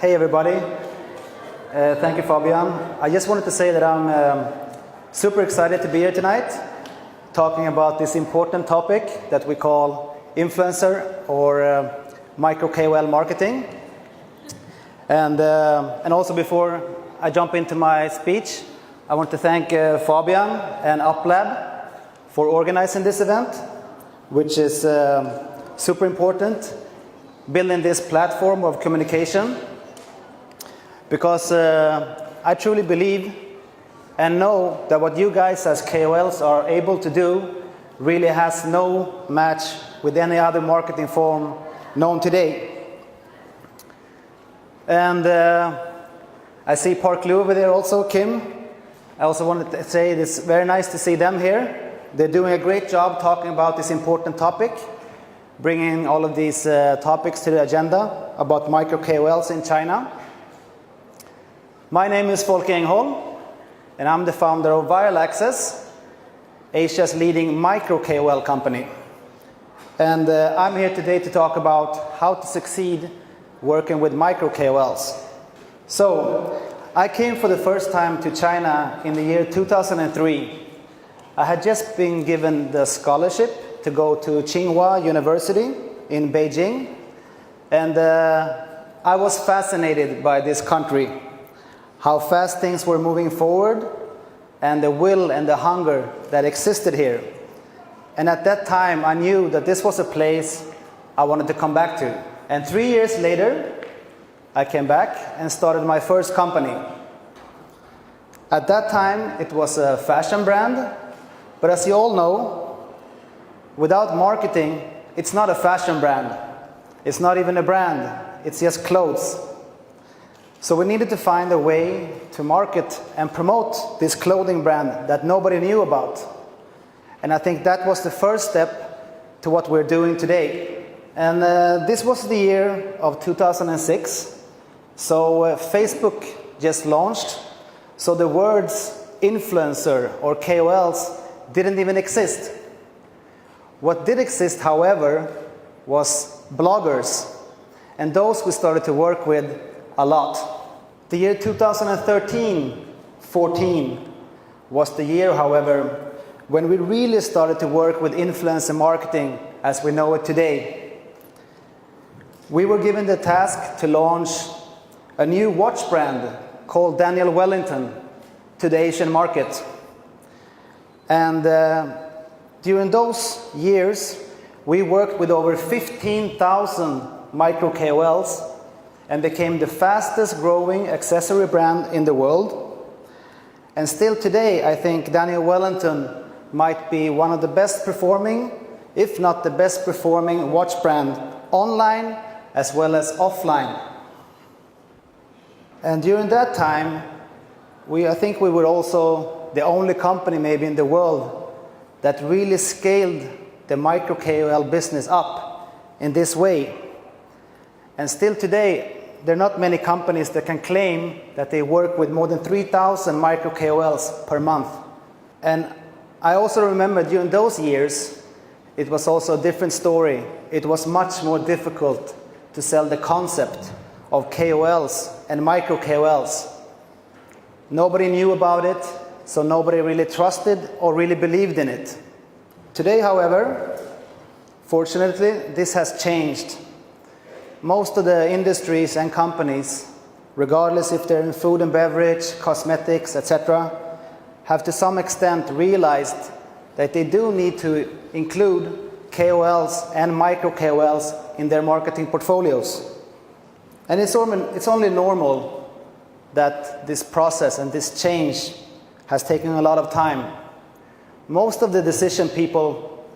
Hey everybody, thank you Fabian. I just wanted to say that I'm super excited to be here tonight talking about this important topic that we call influencer or micro-KOL marketing. And also before I jump into my speech, I want to thank Fabian and UpLab for organizing this event, which is super important, building this platform of communication. Because I truly believe and know that what you guys as KOLs are able to do really has no match with any other marketing form known today. And I see Park Lou over there also, Kim. I also wanted to say it's very nice to see them here. They're doing a great job talking about this important topic, bringing all of these topics to the agenda about micro-KOLs in China. My name is Folke, and I'm the founder of ViralAccess, Asia's leading micro-KOL company. And I'm here today to talk about how to succeed working with micro-KOLs. So, I came for the first time to China in the year 2003. I had just been given the scholarship to go to Tsinghua University in Beijing, and I was fascinated by this country. How fast things were moving forward, and the will and the hunger that existed here. And at that time, I knew that this was a place I wanted to come back to. And 3 years later, I came back and started my first company. At that time, it was a fashion brand, but as you all know, without marketing, it's not a fashion brand. It's not even a brand, it's just clothes. So we needed to find a way to market and promote this clothing brand that nobody knew about. And I think that was the first step to what we're doing today. And this was the year of 2006. So Facebook just launched. So the words influencer or KOLs didn't even exist. What did exist, however, was bloggers. And those we started to work with a lot. The year 2013-14 was the year, however, when we really started to work with influencer marketing as we know it today. We were given the task to launch a new watch brand called Daniel Wellington to the Asian market. And during those years, we worked with over 15,000 micro-KOLs and became the fastest growing accessory brand in the world. And still today, I think Daniel Wellington might be one of the best performing, if not the best performing watch brand online as well as offline. And during that time, I think we were also the only company maybe in the world that really scaled the micro-KOL business up in this way. And still today, there are not many companies that can claim that they work with more than 3,000 micro-KOLs per month. And I also remember during those years, it was also a different story. It was much more difficult to sell the concept of KOLs and micro-KOLs. Nobody knew about it, so nobody really trusted or really believed in it. Today, however, fortunately, this has changed. Most of the industries and companies, regardless if they're in food and beverage, cosmetics, etc., have to some extent realized that they do need to include KOLs and micro-KOLs in their marketing portfolios. And it's only normal that this process and this change has taken a lot of time. Most of the decision people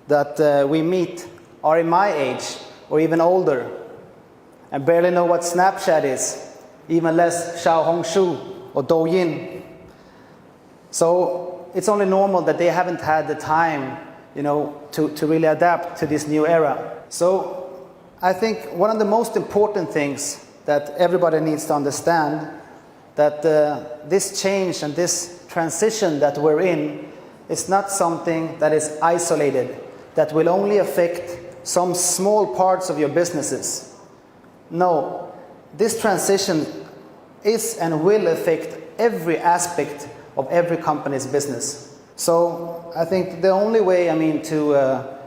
that we meet are in my age or even older, and barely know what Snapchat is, even less Xiaohongshu or Douyin. So it's only normal that they haven't had the time, to really adapt to this new era. So I think one of the most important things that everybody needs to understand that this change and this transition that we're in is not something that is isolated, that will only affect some small parts of your businesses. No, this transition is and will affect every aspect of every company's business. So I think the only way, to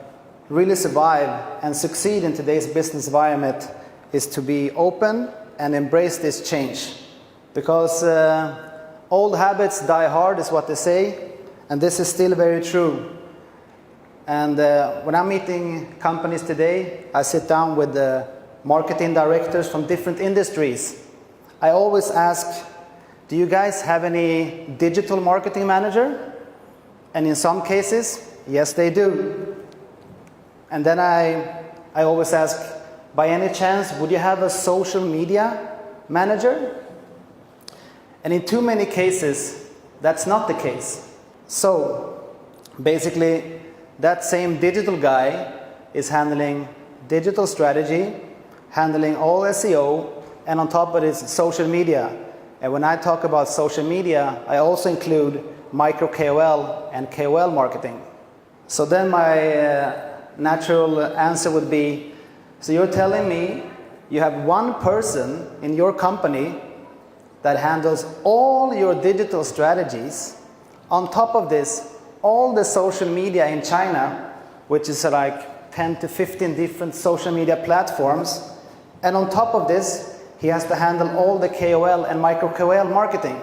really survive and succeed in today's business environment is to be open and embrace this change. Because old habits die hard is what they say, and this is still very true. And when I'm meeting companies today, I sit down with the marketing directors from different industries. I always ask, do you guys have any digital marketing manager? And in some cases, yes, they do. And then I always ask, by any chance, would you have a social media manager? And in too many cases, that's not the case. So basically, that same digital guy is handling digital strategy, handling all SEO, and on top of it is social media. And when I talk about social media, I also include Micro-KOL and KOL marketing. So then my natural answer would be, so you're telling me you have one person in your company that handles all your digital strategies. On top of this, all the social media in China, which is like 10 to 15 different social media platforms. And on top of this, he has to handle all the KOL and Micro-KOL marketing.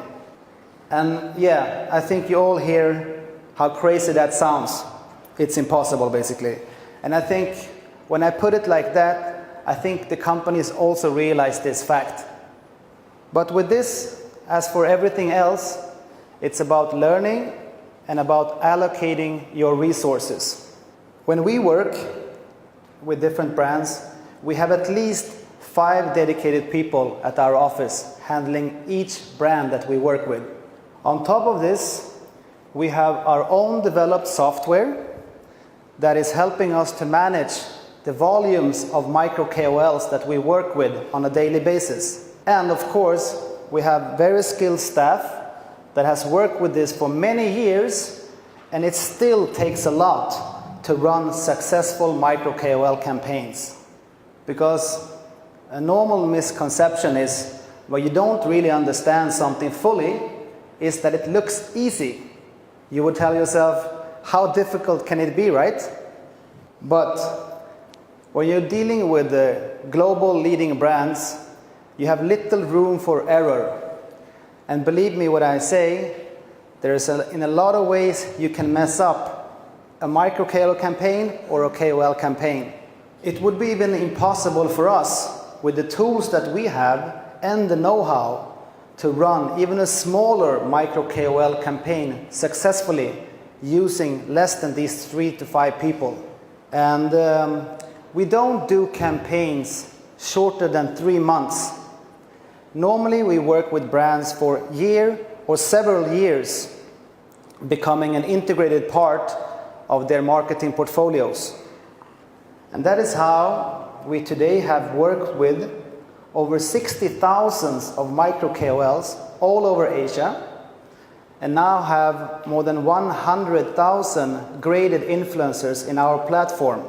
And yeah, I think you all hear how crazy that sounds. It's impossible, basically. And I think when I put it like that, I think the companies also realize this fact. But with this, as for everything else, it's about learning and about allocating your resources. When we work with different brands, we have at least 5 dedicated people at our office handling each brand that we work with. On top of this, we have our own developed software that is helping us to manage the volumes of Micro-KOLs that we work with on a daily basis. And of course, we have very skilled staff that has worked with this for many years, and it still takes a lot to run successful Micro-KOL campaigns. Because a normal misconception is, well, you don't really understand something fully, is that it looks easy. You would tell yourself, how difficult can it be, right? But when you're dealing with the global leading brands, you have little room for error. And believe me when I say, in a lot of ways you can mess up a Micro-KOL campaign or a KOL campaign. It would be even impossible for us, with the tools that we have and the know-how, to run even a smaller Micro-KOL campaign successfully using less than these 3 to 5 people. And we don't do campaigns shorter than 3 months. Normally we work with brands for a year or several years, becoming an integrated part of their marketing portfolios. And that is how we today have worked with over 60,000 of Micro-KOLs all over Asia, and now have more than 100,000 graded influencers in our platform,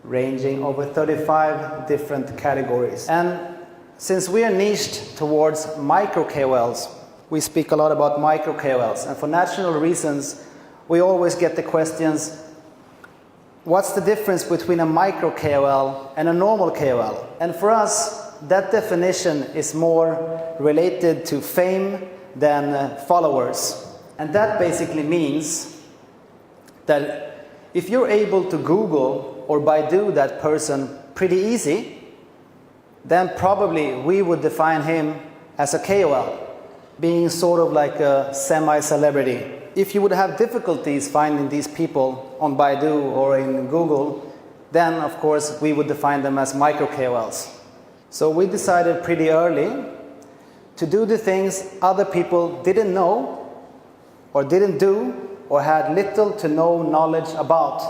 ranging over 35 different categories. And since we are niched towards Micro-KOLs, we speak a lot about Micro-KOLs, and for natural reasons, we always get the questions, what's the difference between a Micro-KOL and a normal KOL? And for us, that definition is more related to fame than followers. And that basically means that if you're able to Google or Baidu that person pretty easy, then probably we would define him as a KOL, being sort of like a semi-celebrity. If you would have difficulties finding these people on Baidu or in Google, then of course we would define them as Micro-KOLs. So we decided pretty early to do the things other people didn't know or didn't do or had little to no knowledge about,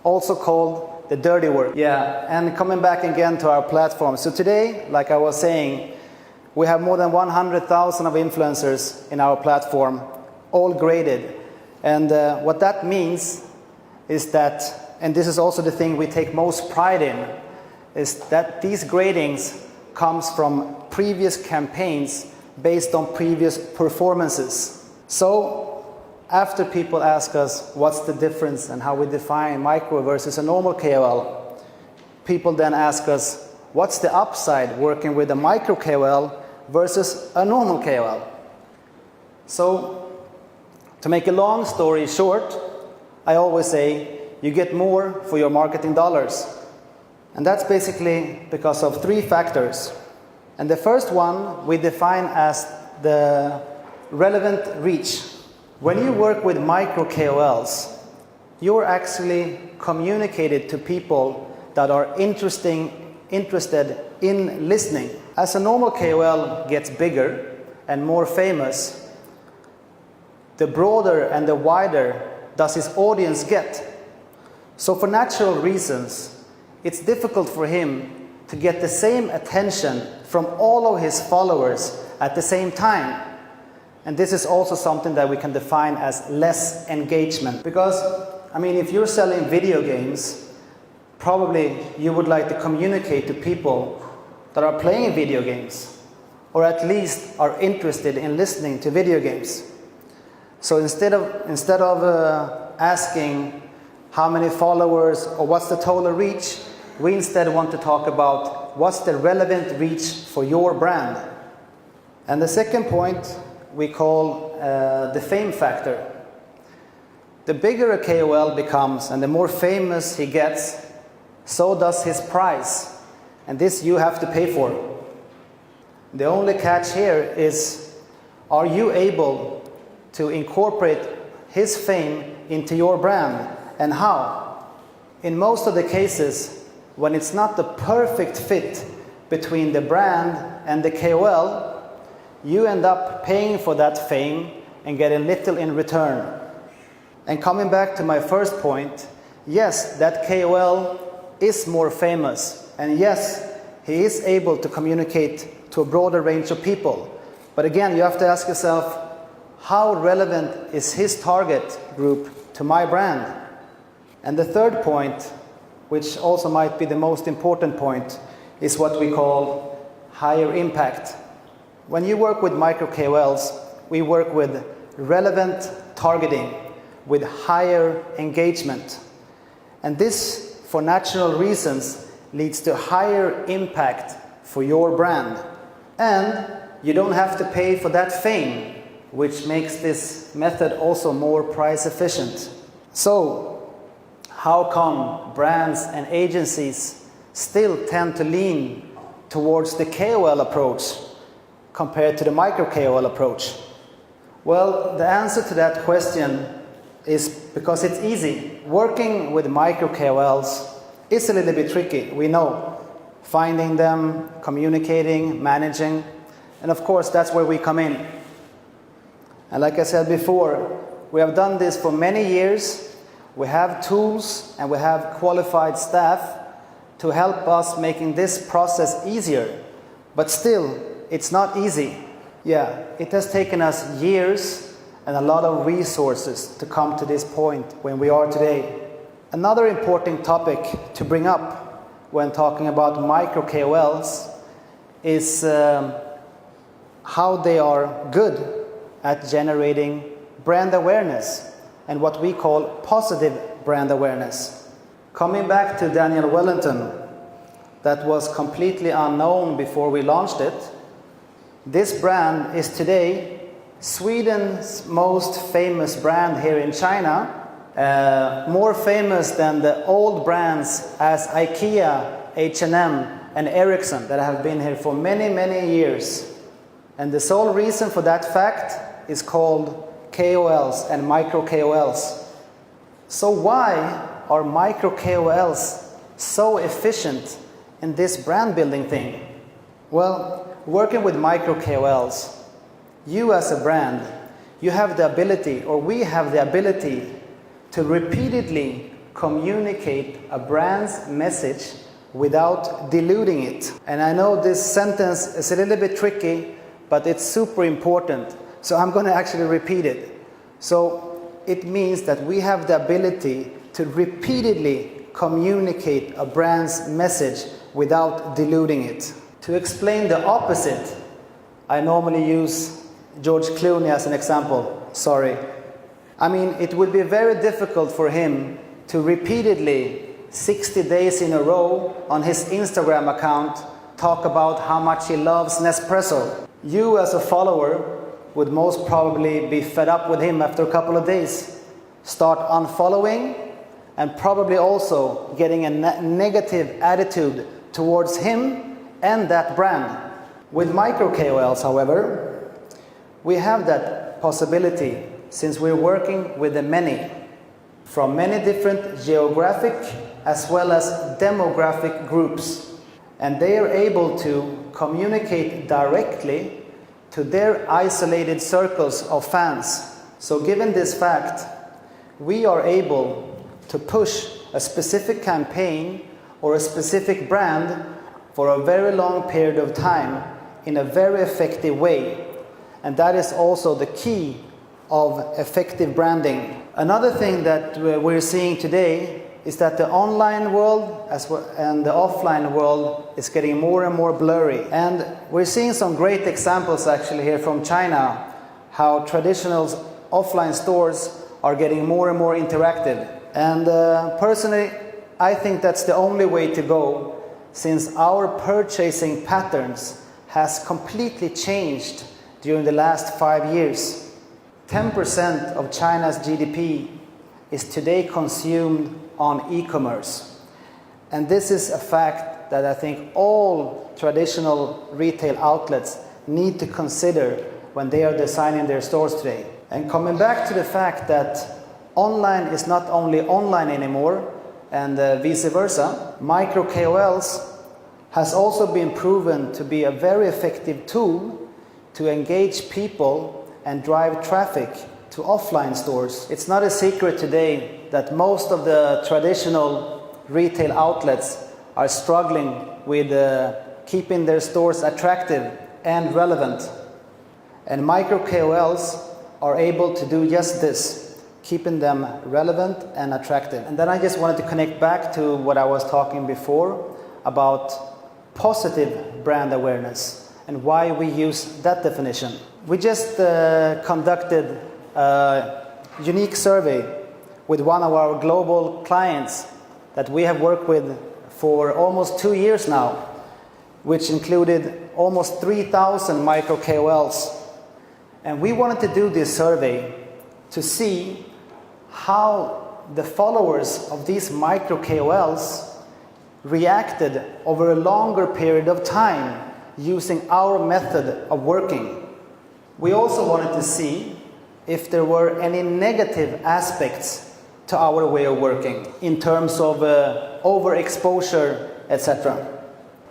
also called the dirty work. Yeah, and coming back again to our platform. So today, like I was saying, we have more than 100,000 of influencers in our platform, all graded. And what that means is that, and this is also the thing we take most pride in, is that these gradings comes from previous campaigns based on previous performances. So after people ask us what's the difference and how we define micro versus a normal KOL, people then ask us what's the upside working with a micro KOL versus a normal KOL. So to make a long story short, I always say you get more for your marketing dollars. And that's basically because of three factors. And the first one we define as the relevant reach. When you work with micro KOLs, you're actually communicated to people that are interested in listening. As a normal KOL gets bigger and more famous, the broader and the wider does his audience get. So for natural reasons, it's difficult for him to get the same attention from all of his followers at the same time. And this is also something that we can define as less engagement. Because, I mean, if you're selling video games, probably you would like to communicate to people that are playing video games, or at least are interested in listening to video games. So instead of asking how many followers or what's the total reach, we instead want to talk about what's the relevant reach for your brand. And the second point we call the fame factor. The bigger a KOL becomes and the more famous he gets, so does his price. And this you have to pay for. The only catch here is, are you able to incorporate his fame into your brand, and how? In most of the cases, when it's not the perfect fit between the brand and the KOL, you end up paying for that fame and getting little in return. And coming back to my first point, yes, that KOL is more famous, and yes, he is able to communicate to a broader range of people. But again, you have to ask yourself, how relevant is his target group to my brand? And the third point, which also might be the most important point, is what we call higher impact. When you work with micro KOLs, we work with relevant targeting, with higher engagement. And this, for natural reasons, leads to higher impact for your brand. And you don't have to pay for that fame, which makes this method also more price efficient. So, how come brands and agencies still tend to lean towards the KOL approach compared to the micro KOL approach? Well, the answer to that question is because it's easy. Working with micro KOLs is a little bit tricky, we know. Finding them, communicating, managing, and of course that's where we come in. And like I said before, we have done this for many years. We have tools and we have qualified staff to help us making this process easier. But still, it's not easy. Yeah, it has taken us years and a lot of resources to come to this point when we are today. Another important topic to bring up when talking about micro KOLs is how they are good at generating brand awareness and what we call positive brand awareness. Coming back to Daniel Wellington, that was completely unknown before we launched it. This brand is today Sweden's most famous brand here in China, more famous than the old brands as IKEA, H&M and Ericsson that have been here for many, many years. And the sole reason for that fact is called KOLs and micro KOLs. So why are micro KOLs so efficient in this brand building thing? Well, working with micro KOLs, you as a brand, you have the ability, or we have the ability, to repeatedly communicate a brand's message without diluting it. And I know this sentence is a little bit tricky, but it's super important. So I'm going to actually repeat it. So it means that we have the ability to repeatedly communicate a brand's message without diluting it. To explain the opposite, I normally use George Clooney as an example. Sorry. I mean, it would be very difficult for him to repeatedly, 60 days in a row, on his Instagram account, talk about how much he loves Nespresso. You as a follower would most probably be fed up with him after a couple of days. Start unfollowing and probably also getting a negative attitude towards him and that brand. With Micro-KOLs, however, we have that possibility since we're working with the many, from many different geographic as well as demographic groups. And they are able to communicate directly to their isolated circles of fans. So given this fact, we are able to push a specific campaign or a specific brand for a very long period of time in a very effective way. And that is also the key of effective branding. Another thing that we're seeing today is that the online world and the offline world is getting more and more blurry. And we're seeing some great examples actually here from China, how traditional offline stores are getting more and more interactive. And personally, I think that's the only way to go, since our purchasing patterns has completely changed during the last 5 years. 10% of China's GDP is today consumed on e-commerce. And this is a fact that I think all traditional retail outlets need to consider when they are designing their stores today. And coming back to the fact that online is not only online anymore, and vice versa, Micro-KOLs has also been proven to be a very effective tool to engage people and drive traffic to offline stores. It's not a secret today that most of the traditional retail outlets are struggling with keeping their stores attractive and relevant. And Micro-KOLs are able to do just this, keeping them relevant and attractive. And then I just wanted to connect back to what I was talking before about positive brand awareness and why we use that definition. We just conducted a unique survey with one of our global clients that we have worked with for almost 2 years now, which included almost 3,000 Micro-KOLs. And we wanted to do this survey to see how the followers of these Micro-KOLs reacted over a longer period of time using our method of working. We also wanted to see if there were any negative aspects to our way of working in terms of overexposure, etc.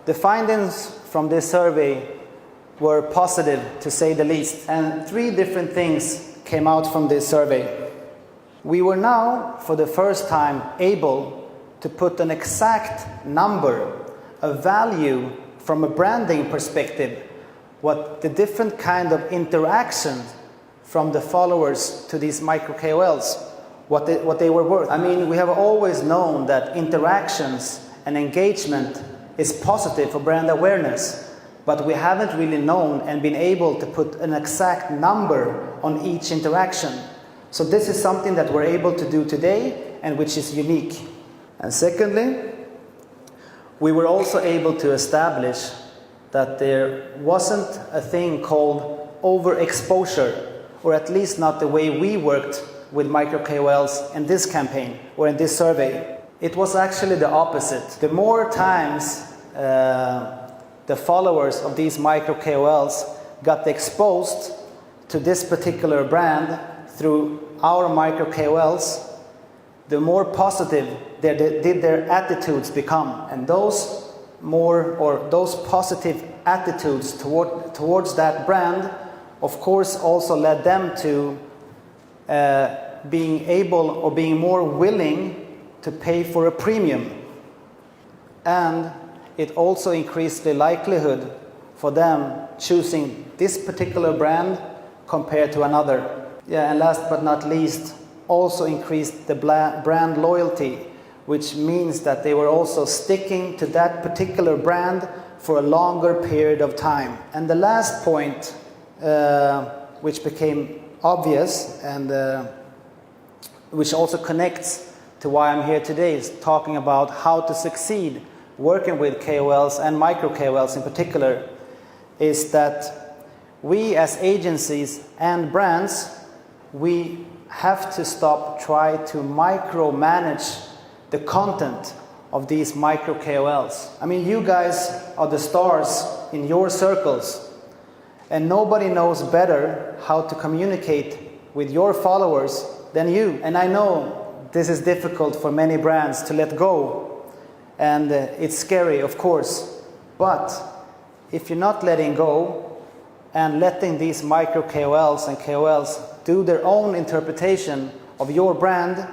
The findings from this survey were positive, to say the least, and 3 different things came out from this survey. We were now, for the first time, able to put an exact number, a value from a branding perspective, what the different kind of interactions from the followers to these Micro-KOLs, what they were worth. I mean, we have always known that interactions and engagement is positive for brand awareness, but we haven't really known and been able to put an exact number on each interaction. So this is something that we're able to do today and which is unique. And secondly, we were also able to establish that there wasn't a thing called overexposure, or at least not the way we worked with Micro-KOLs in this campaign or in this survey. It was actually the opposite. The more times the followers of these Micro-KOLs got exposed to this particular brand through our Micro-KOLs, the more positive did their attitudes become. And those positive attitudes towards that brand, of course, also led them to being able or being more willing to pay for a premium. And it also increased the likelihood for them choosing this particular brand compared to another. Yeah, and last but not least, also increased the brand loyalty, which means that they were also sticking to that particular brand for a longer period of time. And the last point, which became obvious and which also connects to why I'm here today, is talking about how to succeed working with KOLs and micro-KOLs in particular, is that we as agencies and brands, we have to stop trying to micromanage the content of these micro-KOLs. I mean, you guys are the stars in your circles, and nobody knows better how to communicate with your followers than you. And I know this is difficult for many brands to let go, and it's scary, of course. But if you're not letting go and letting these micro-KOLs and KOLs do their own interpretation of your brand,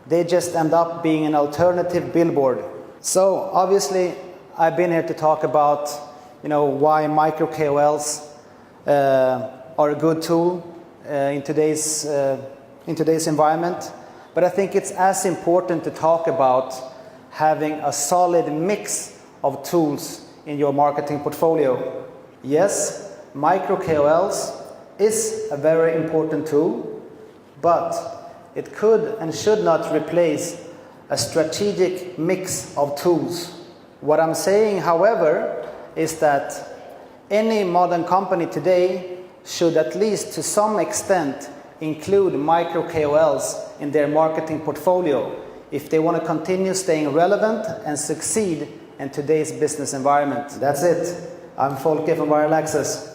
they just end up being an alternative billboard. So obviously, I've been here to talk about, why micro-KOLs are a good tool in today's environment. But I think it's as important to talk about having a solid mix of tools in your marketing portfolio. Yes, micro-KOLs is a very important tool, but it could and should not replace a strategic mix of tools. What I'm saying, however, is that any modern company today should, at least to some extent, include micro-KOLs in their marketing portfolio if they want to continue staying relevant and succeed in today's business environment. That's it. I'm Folke from ViralAccess.